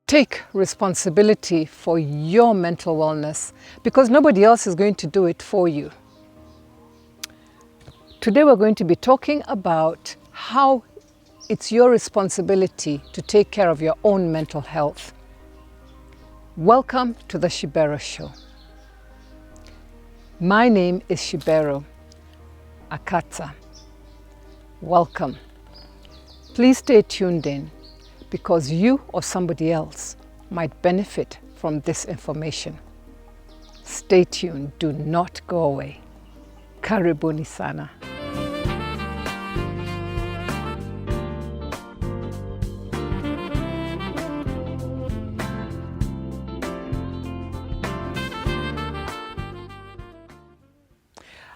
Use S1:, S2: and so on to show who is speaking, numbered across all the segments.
S1: Take responsibility for your mental wellness because nobody else is going to do it for you. Today we're going to be talking about how it's your responsibility to take care of your own mental health. Welcome to the Shibero Show. My name is Shibero Akata. Welcome. Please stay tuned in because you or somebody else might benefit from this information. Stay tuned, do not go away. Karibuni sana.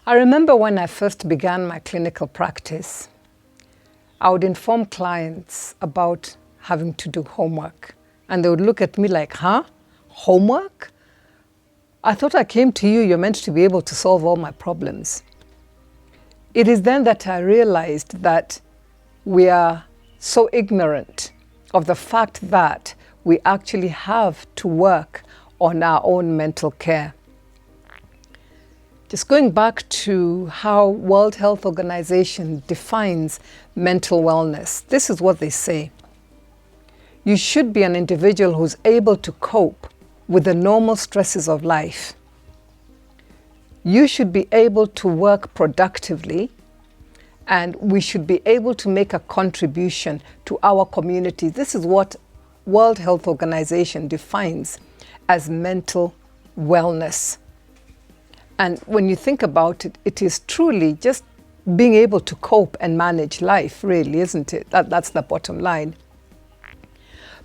S1: I remember when I first began my clinical practice, I would inform clients about having to do homework. And they would look at me like, huh? Homework? I thought I came to you, you're meant to be able to solve all my problems. It is then that I realized that we are so ignorant of the fact that we actually have to work on our own mental care. Just going back to how World Health Organization defines mental wellness, this is what they say. You should be an individual who's able to cope with the normal stresses of life. You should be able to work productively, and we should be able to make a contribution to our community. This is what World Health Organization defines as mental wellness. And when you think about it, it is truly just being able to cope and manage life, really, isn't it? That's the bottom line.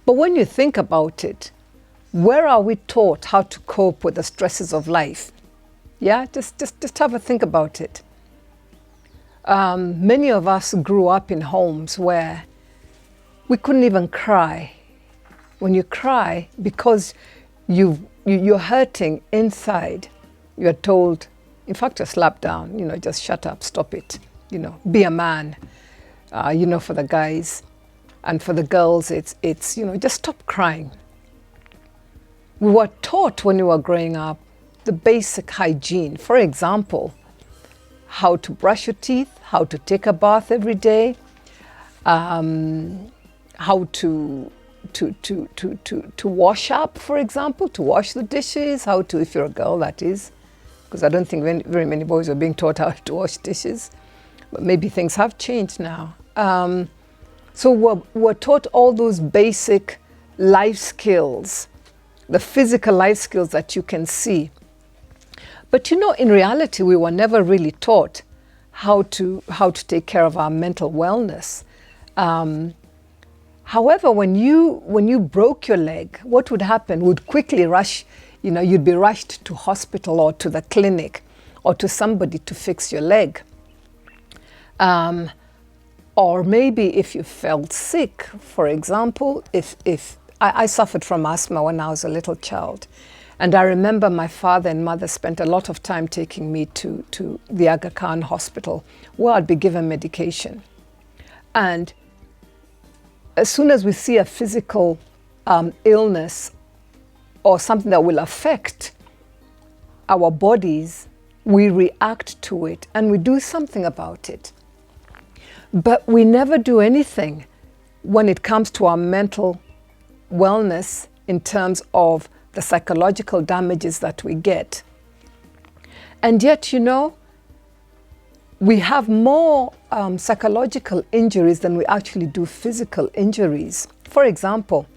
S1: But when you think about it, where are we taught how to cope with the stresses of life? Yeah, just have a think about it. Many of us grew up in homes where we couldn't even cry. When you cry because you're hurting inside, you're told, in fact, you're slapped down, just shut up, stop it, be a man, for the guys. And for the girls, it's just stop crying. We were taught when we were growing up the basic hygiene. For example, how to brush your teeth, how to take a bath every day, how to wash up, for example, to wash the dishes, how to, if you're a girl, that is, because I don't think very many boys are being taught how to wash dishes, but maybe things have changed now. So we're taught all those basic life skills, the physical life skills that you can see. But in reality, we were never really taught how to take care of our mental wellness. However, when you broke your leg, what would happen? Would quickly rush, you'd be rushed to hospital or to the clinic or to somebody to fix your leg. Or maybe if you felt sick, for example, if I suffered from asthma when I was a little child. And I remember my father and mother spent a lot of time taking me to the Aga Khan hospital where I'd be given medication. And as soon as we see a physical illness or something that will affect our bodies, we react to it and we do something about it. But we never do anything when it comes to our mental wellness in terms of the psychological damages that we get. And yet, we have more psychological injuries than we actually do physical injuries. For example,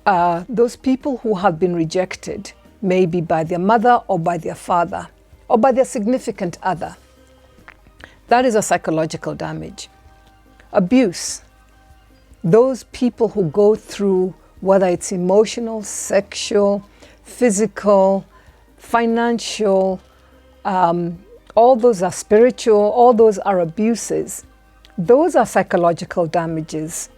S1: those people who have been rejected, maybe by their mother or by their father or by their significant other. That is a psychological damage. Abuse. Those people who go through, whether it's emotional, sexual, physical, financial, all those are spiritual, all those are abuses. Those are psychological damages,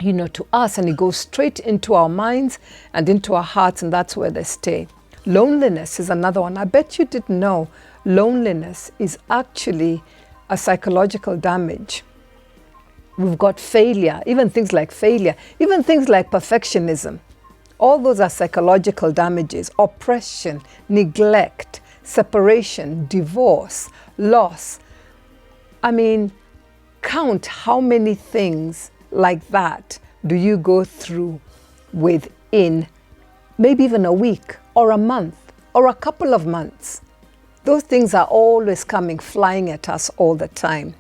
S1: to us, and it goes straight into our minds and into our hearts, and that's where they stay. Loneliness is another one. I bet you didn't know loneliness is actually a psychological damage. We've got failure, even things like failure, even things like perfectionism. All those are psychological damages. Oppression, neglect, separation, divorce, loss. I mean, count how many things like that do you go through within maybe even a week or a month or a couple of months. Those things are always coming, flying at us all the time.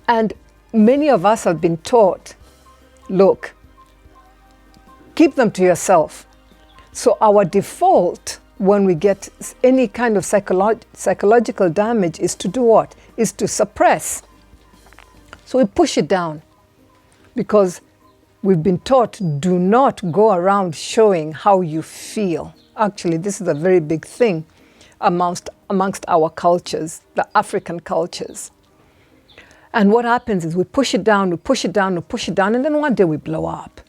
S1: And many of us have been taught, look, keep them to yourself. So our default when we get any kind of psychological damage is to do what? Is to suppress. So we push it down because we've been taught, do not go around showing how you feel. Actually, this is a very big thing amongst our cultures, the African cultures. And what happens is we push it down, we push it down, we push it down, and then one day we blow up.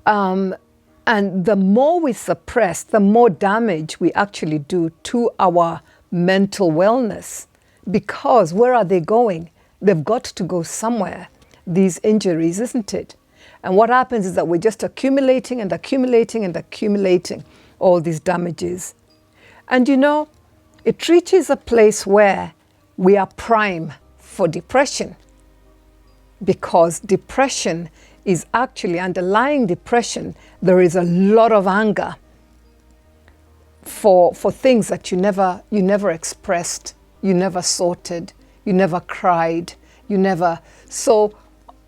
S1: And the more we suppress, the more damage we actually do to our mental wellness. Because where are they going? They've got to go somewhere, these injuries, isn't it? And what happens is that we're just accumulating and accumulating and accumulating all these damages. And you know, it reaches a place where we are prime for depression, because depression is actually underlying depression. There is a lot of anger for things that you never expressed, you never sorted, you never cried, you never. So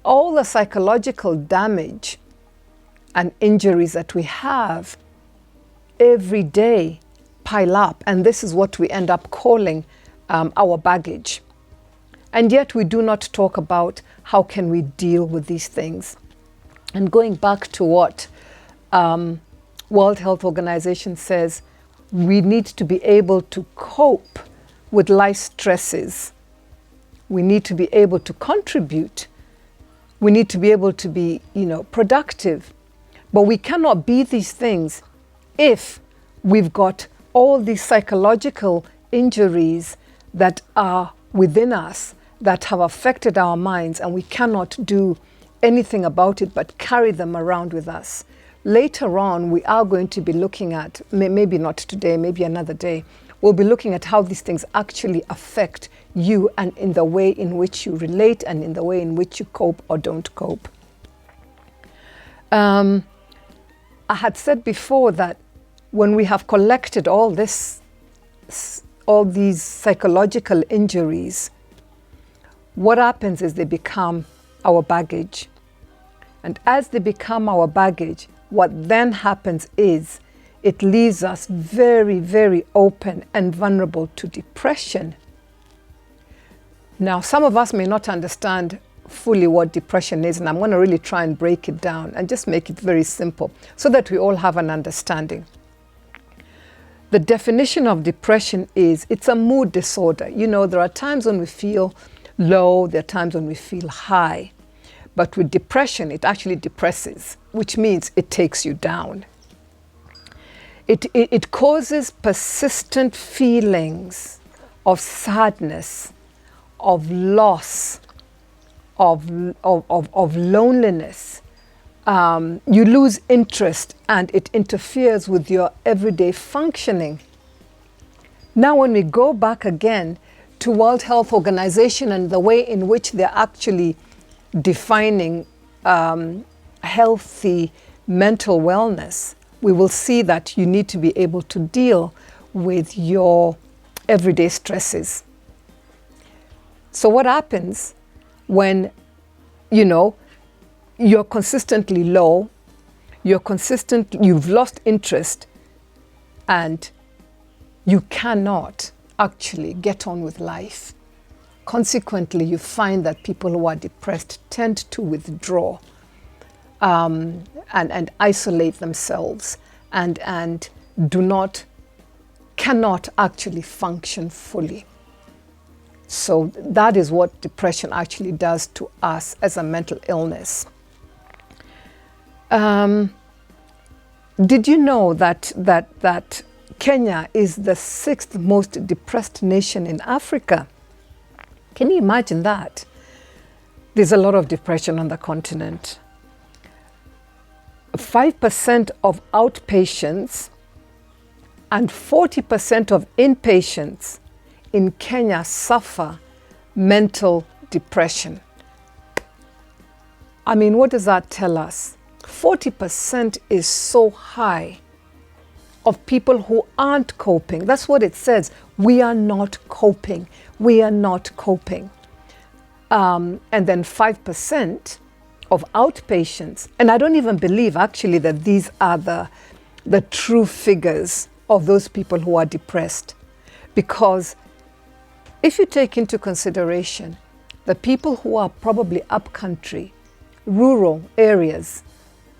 S1: all the psychological damage and injuries that we have every day pile up, and this is what we end up calling our baggage. And yet we do not talk about how can we deal with these things. And going back to what World Health Organization says, we need to be able to cope with life stresses. We need to be able to contribute. We need to be able to be, productive. But we cannot be these things if we've got all these psychological injuries that are within us that have affected our minds, and we cannot do anything about it but carry them around with us. Later on, we are going to be looking at, maybe not today, maybe another day, we'll be looking at how these things actually affect you and in the way in which you relate and in the way in which you cope or don't cope. I had said before that when we have collected all these psychological injuries, what happens is they become our baggage. And as they become our baggage, what then happens is it leaves us very, very open and vulnerable to depression. Now, some of us may not understand fully what depression is, and I'm going to really try and break it down and just make it very simple so that we all have an understanding. The definition of depression is it's a mood disorder. There are times when we feel low, there are times when we feel high. But with depression, it actually depresses, which means it takes you down. It causes persistent feelings of sadness, of loss, of loneliness. You lose interest and it interferes with your everyday functioning. Now, when we go back again to World Health Organization and the way in which they're actually defining healthy mental wellness, we will see that you need to be able to deal with your everyday stresses. So what happens when, you're consistently low, you've lost interest, and you cannot actually get on with life? Consequently, you find that people who are depressed tend to withdraw and isolate themselves and cannot actually function fully. So that is what depression actually does to us as a mental illness. Did you know that Kenya is the 6th most depressed nation in Africa? Can you imagine that? There's a lot of depression on the continent. 5% of outpatients and 40% of inpatients in Kenya suffer mental depression. I mean, what does that tell us? 40% is so high of people who aren't coping. That's what it says. We are not coping. We are not coping. And then 5% of outpatients, and I don't even believe actually that these are the true figures of those people who are depressed. Because if you take into consideration the people who are probably upcountry, rural areas,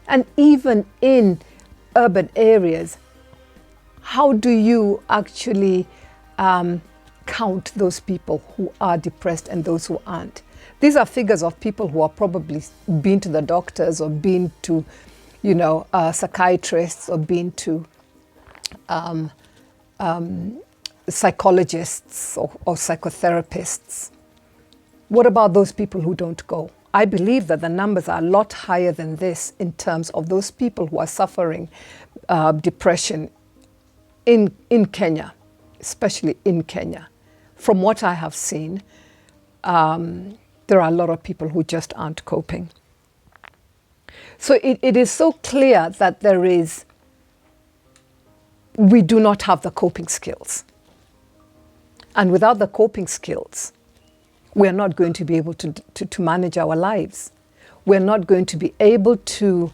S1: and even in urban areas, how do you actually count those people who are depressed and those who aren't? These are figures of people who are probably been to the doctors or been to, psychiatrists or been to psychologists or psychotherapists. What about those people who don't go? I believe that the numbers are a lot higher than this in terms of those people who are suffering depression in Kenya, especially in Kenya. From what I have seen, there are a lot of people who just aren't coping. So it is so clear that we do not have the coping skills. And without the coping skills, we're not going to be able to manage our lives. We're not going to be able to,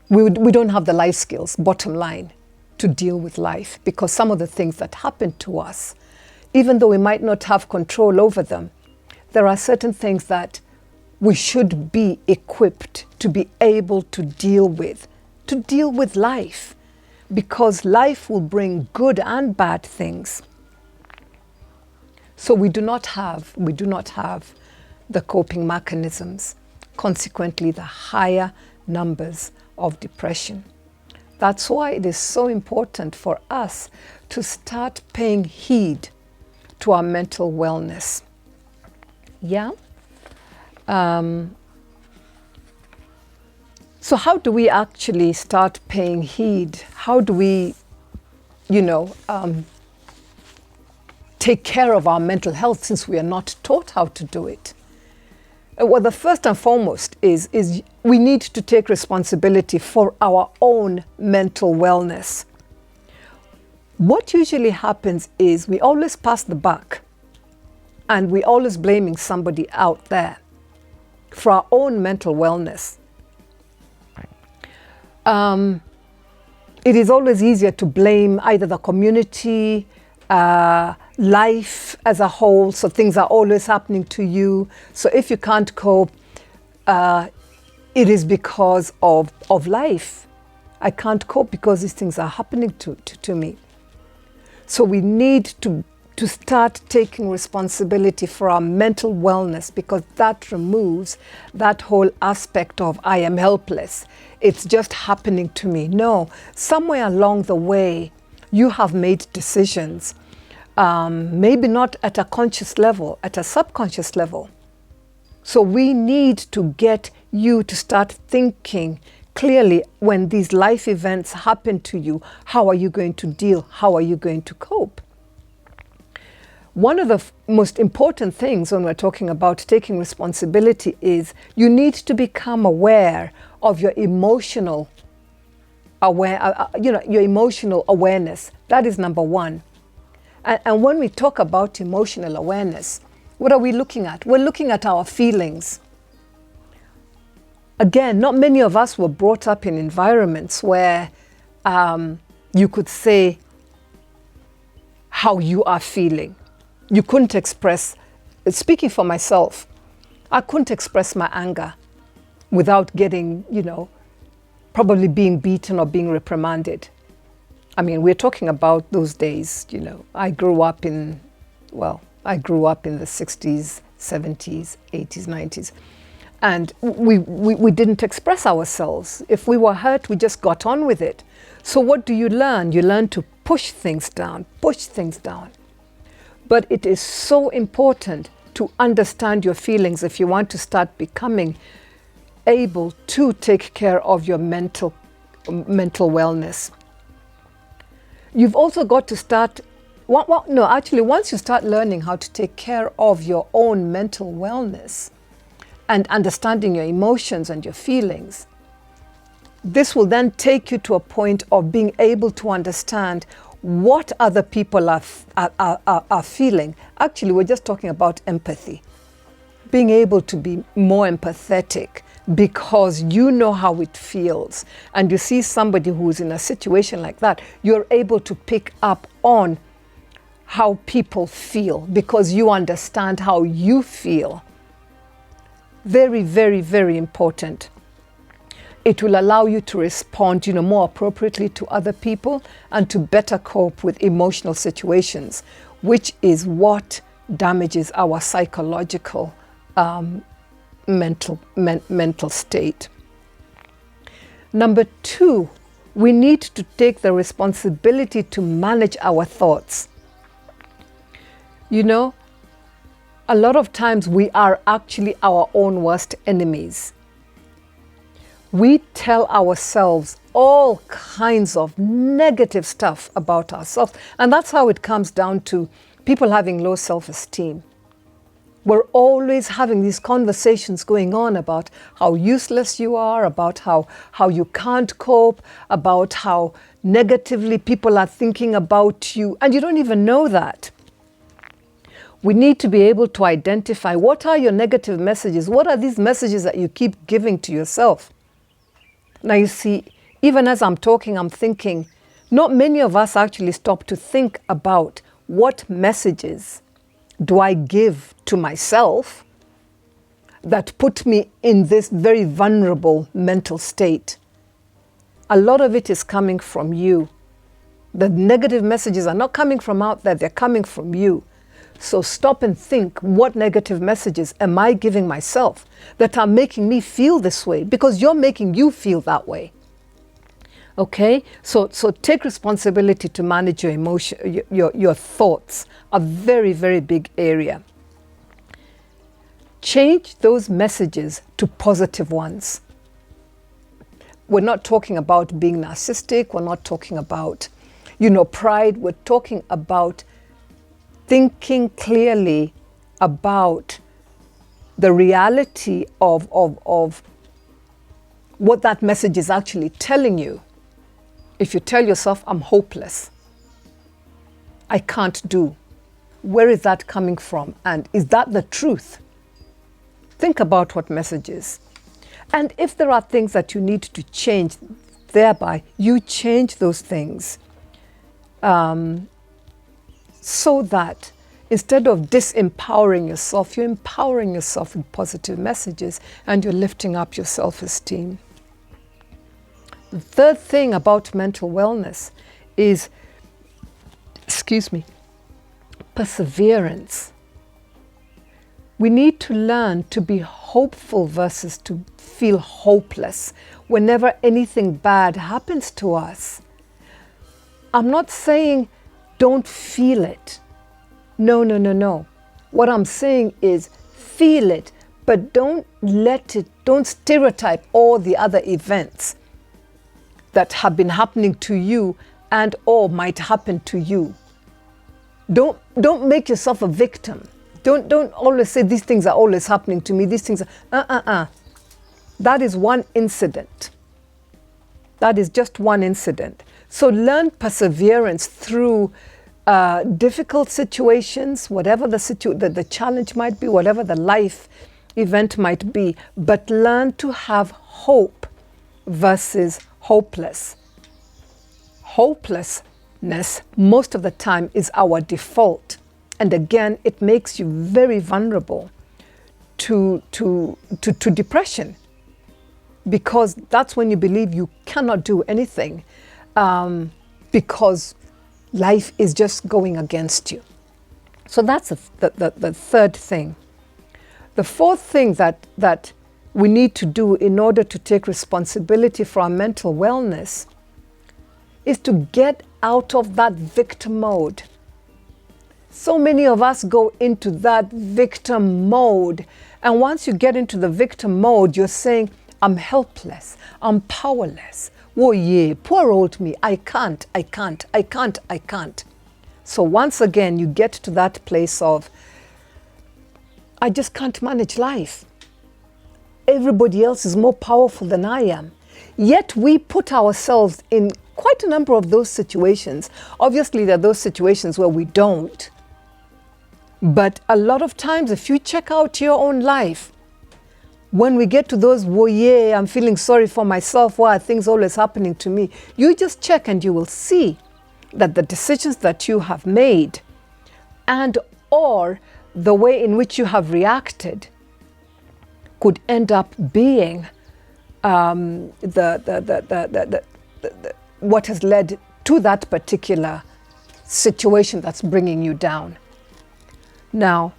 S1: we don't have the life skills, bottom line, to deal with life. Because some of the things that happen to us, even though we might not have control over them, there are certain things that we should be equipped to be able to deal with life. Because life will bring good and bad things. So we do not have the coping mechanisms, consequently the higher numbers of depression. That's why it is so important for us to start paying heed to our mental wellness. Yeah? So how do we actually start paying heed? How do we, take care of our mental health since we are not taught how to do it? Well, the first and foremost is we need to take responsibility for our own mental wellness. What usually happens is we always pass the buck and we're always blaming somebody out there for our own mental wellness. It is always easier to blame either the community, life as a whole, so things are always happening to you. So if you can't cope, it is because of life. I can't cope because these things are happening to me. So we need to start taking responsibility for our mental wellness, because that removes that whole aspect of I am helpless. It's just happening to me. No, somewhere along the way, you have made decisions, maybe not at a conscious level, at a subconscious level. So we need to get you to start thinking clearly when these life events happen to you. How are you going to deal? How are you going to cope? One of the most important things when we're talking about taking responsibility is you need to become aware of your emotional your emotional awareness. That is number one. And when we talk about emotional awareness, what are we looking at? We're looking at our feelings. Again, not many of us were brought up in environments where you could say how you are feeling. You couldn't express, speaking for myself, I couldn't express my anger without getting, probably being beaten or being reprimanded. I mean, we're talking about those days, I grew up in the 60s, 70s, 80s, 90s. And we didn't express ourselves. If we were hurt, we just got on with it. So what do you learn? You learn to push things down. But it is so important to understand your feelings if you want to start becoming able to take care of your mental wellness. You've also got to start, once you start learning how to take care of your own mental wellness and understanding your emotions and your feelings, this will then take you to a point of being able to understand what other people are feeling. Actually, we're just talking about empathy. Being able to be more empathetic because you know how it feels. And you see somebody who's in a situation like that, you're able to pick up on how people feel because you understand how you feel. Very, very, very important. It will allow you to respond, more appropriately to other people and to better cope with emotional situations, which is what damages our psychological mental state. Number 2, we need to take the responsibility to manage our thoughts. A lot of times we are actually our own worst enemies. We tell ourselves all kinds of negative stuff about ourselves, and that's how it comes down to people having low self-esteem. We're always having these conversations going on about how useless you are, about how you can't cope, about how negatively people are thinking about you, and you don't even know that. We need to be able to identify what are your negative messages. What are these messages that you keep giving to yourself? Now you see, even as I'm talking, I'm thinking, not many of us actually stop to think about what messages do I give to myself that put me in this very vulnerable mental state. A lot of it is coming from you. The negative messages are not coming from out there, they're coming from you. So stop and think, what negative messages am I giving myself that are making me feel this way? Because you're making you feel that way. Okay? So take responsibility to manage your emotion, your thoughts, a very, very big area. Change those messages to positive ones. We're not talking about being narcissistic. We're not talking about, pride. We're talking about thinking clearly about the reality of what that message is actually telling you. If you tell yourself, I'm hopeless, I can't do, where is that coming from? And is that the truth? Think about what messages. And if there are things that you need to change, thereby you change those things. So that instead of disempowering yourself, you're empowering yourself with positive messages and you're lifting up your self-esteem. The third thing about mental wellness is, perseverance. We need to learn to be hopeful versus to feel hopeless whenever anything bad happens to us. I'm not saying don't feel it. No. What I'm saying is feel it, but don't stereotype all the other events that have been happening to you and or might happen to you. Don't make yourself a victim. Don't always say these things are always happening to me. These things are, That is one incident. That is just one incident. So learn perseverance through difficult situations, whatever the challenge might be, whatever the life event might be, but learn to have hope versus hopeless. Hopelessness most of the time is our default. And again, it makes you very vulnerable to depression, because that's when you believe you cannot do anything because life is just going against you. So that's the third thing. The fourth thing that we need to do in order to take responsibility for our mental wellness is to get out of that victim mode. So many of us go into that victim mode. And once you get into the victim mode, you're saying, I'm helpless, I'm powerless. Oh yeah, poor old me, I can't. So once again, you get to that place of, I just can't manage life. Everybody else is more powerful than I am. Yet we put ourselves in quite a number of those situations. Obviously, there are those situations where we don't. But a lot of times, if you check out your own life, when we get to those, oh yeah, I'm feeling sorry for myself, why are things always happening to me? You just check and you will see that the decisions that you have made and or the way in which you have reacted could end up being what has led to that particular situation that's bringing you down. Now,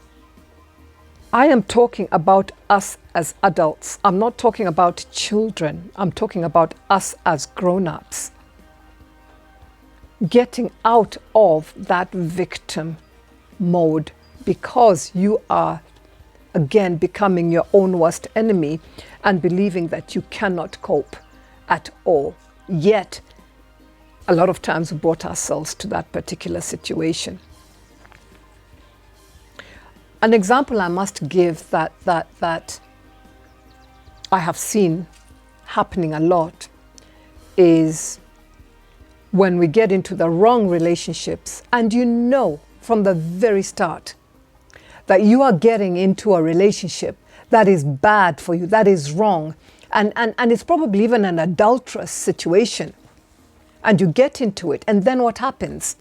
S1: I am talking about us as adults. I'm not talking about children. I'm talking about us as grown-ups. Getting out of that victim mode because you are, again, becoming your own worst enemy and believing that you cannot cope at all. Yet, a lot of times we brought ourselves to that particular situation. An example I must give that I have seen happening a lot is when we get into the wrong relationships and you know from the very start that you are getting into a relationship that is bad for you, that is wrong, and it's probably even an adulterous situation, and you get into it, and then what happens?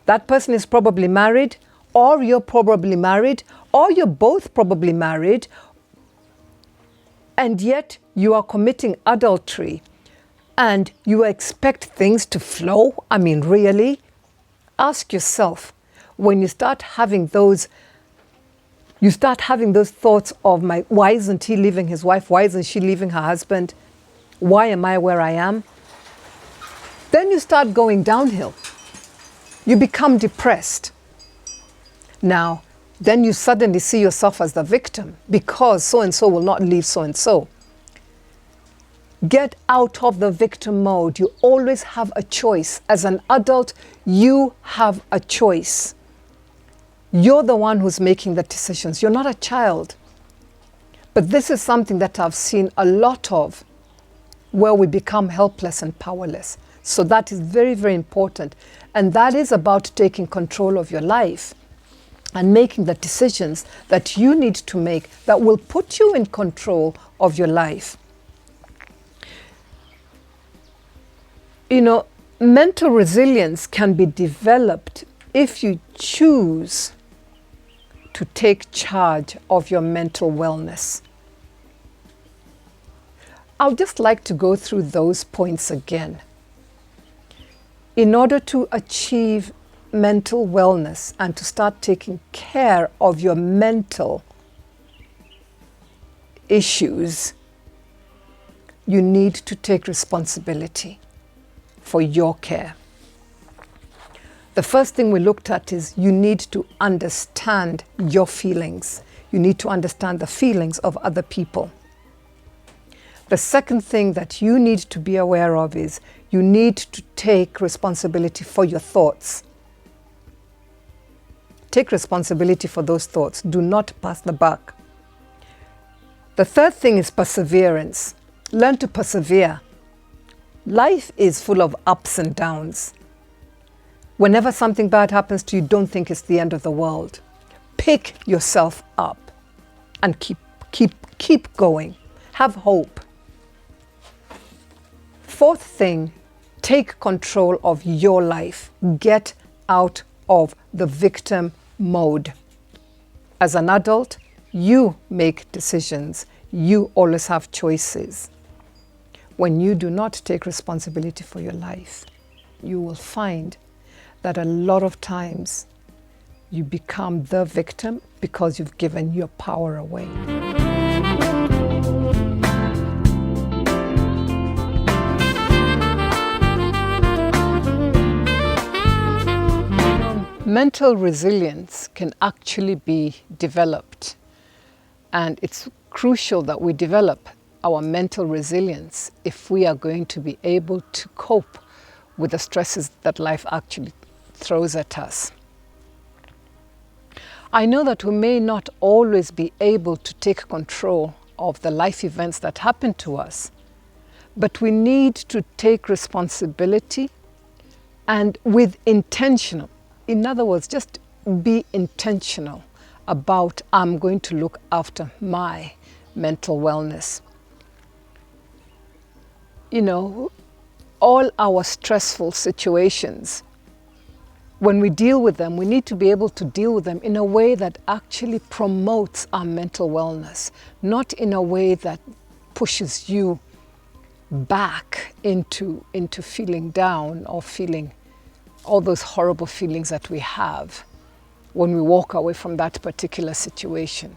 S1: That person is probably married, or you're probably married, or you're both probably married, and yet you are committing adultery, and you expect things to flow. I mean, really? Ask yourself, when you start having those thoughts of, why isn't he leaving his wife? Why isn't she leaving her husband? Why am I where I am? Then you start going downhill. You become depressed. Now, then you suddenly see yourself as the victim because so-and-so will not leave so-and-so. Get out of the victim mode. You always have a choice. As an adult, you have a choice. You're the one who's making the decisions. You're not a child. But this is something that I've seen a lot of, where we become helpless and powerless. So that is very, very important. And that is about taking control of your life and making the decisions that you need to make that will put you in control of your life. You know, mental resilience can be developed if you choose to take charge of your mental wellness. I'll just like to go through those points again. In order to achieve mental wellness and to start taking care of your mental issues, you need to take responsibility for your care. The first thing we looked at is you need to understand your feelings. You need to understand the feelings of other people. The second thing that you need to be aware of is you need to take responsibility for your thoughts. Take responsibility for those thoughts. Do not pass the buck. The third thing is perseverance. Learn to persevere. Life is full of ups and downs. Whenever something bad happens to you, don't think it's the end of the world. Pick yourself up and keep going. Have hope. Fourth thing, take control of your life. Get out of the victim mode. As an adult, you make decisions. You always have choices. When you do not take responsibility for your life, you will find that a lot of times you become the victim because you've given your power away. Mental resilience can actually be developed, and it's crucial that we develop our mental resilience if we are going to be able to cope with the stresses that life actually throws at us. I know that we may not always be able to take control of the life events that happen to us, but we need to take responsibility and with intentional. In other words, just be intentional about, I'm going to look after my mental wellness. You know, all our stressful situations, when we deal with them, we need to be able to deal with them in a way that actually promotes our mental wellness, not in a way that pushes you back into feeling down or feeling all those horrible feelings that we have when we walk away from that particular situation.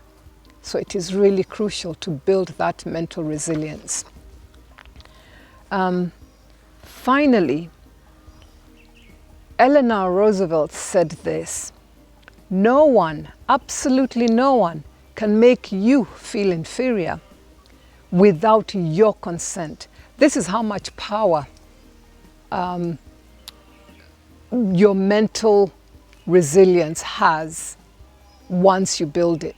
S1: So it is really crucial to build that mental resilience. Finally, Eleanor Roosevelt said this: no one, absolutely no one, can make you feel inferior without your consent. This is how much power your mental resilience has once you build it.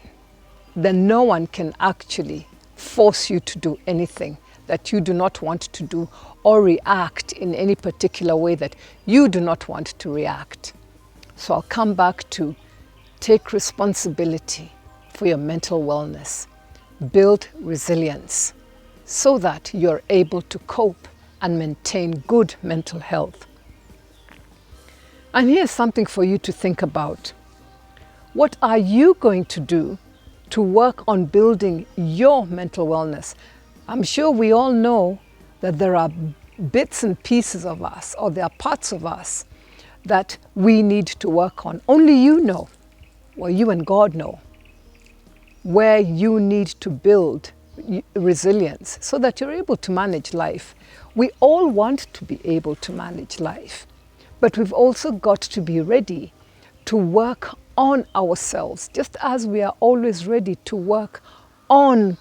S1: Then no one can actually force you to do anything that you do not want to do, or react in any particular way that you do not want to react. So I'll come back to take responsibility for your mental wellness. Build resilience so that you're able to cope and maintain good mental health. And here's something for you to think about. What are you going to do to work on building your mental wellness? I'm sure we all know that there are bits and pieces of us, or there are parts of us that we need to work on. Only you know, well, you and God know, where you need to build resilience so that you're able to manage life. We all want to be able to manage life, but we've also got to be ready to work on ourselves, just as we are always ready to work on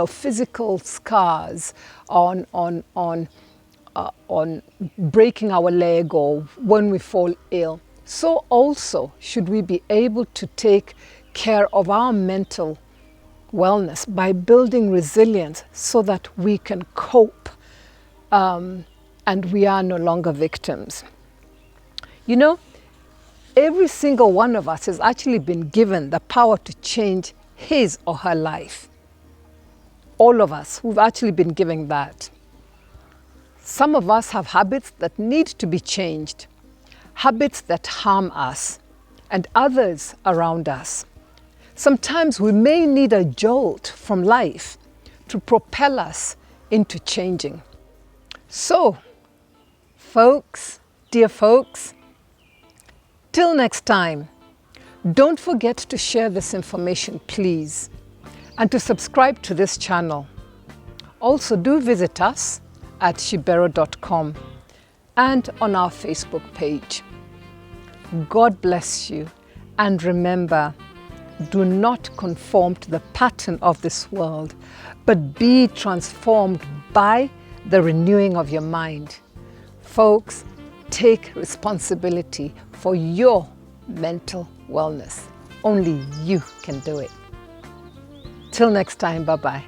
S1: physical scars, on breaking our leg or when we fall ill. So also should we be able to take care of our mental wellness by building resilience so that we can cope and we are no longer victims. You know, every single one of us has actually been given the power to change his or her life. All of us, we've actually been given that. Some of us have habits that need to be changed, habits that harm us and others around us. Sometimes we may need a jolt from life to propel us into changing. So, folks, dear folks, till next time, don't forget to share this information, please, and to subscribe to this channel. Also, do visit us at shibero.com and on our Facebook page. God bless you, and remember, do not conform to the pattern of this world, but be transformed by the renewing of your mind. Folks, take responsibility for your mental wellness. Only you can do it. Till next time, bye-bye.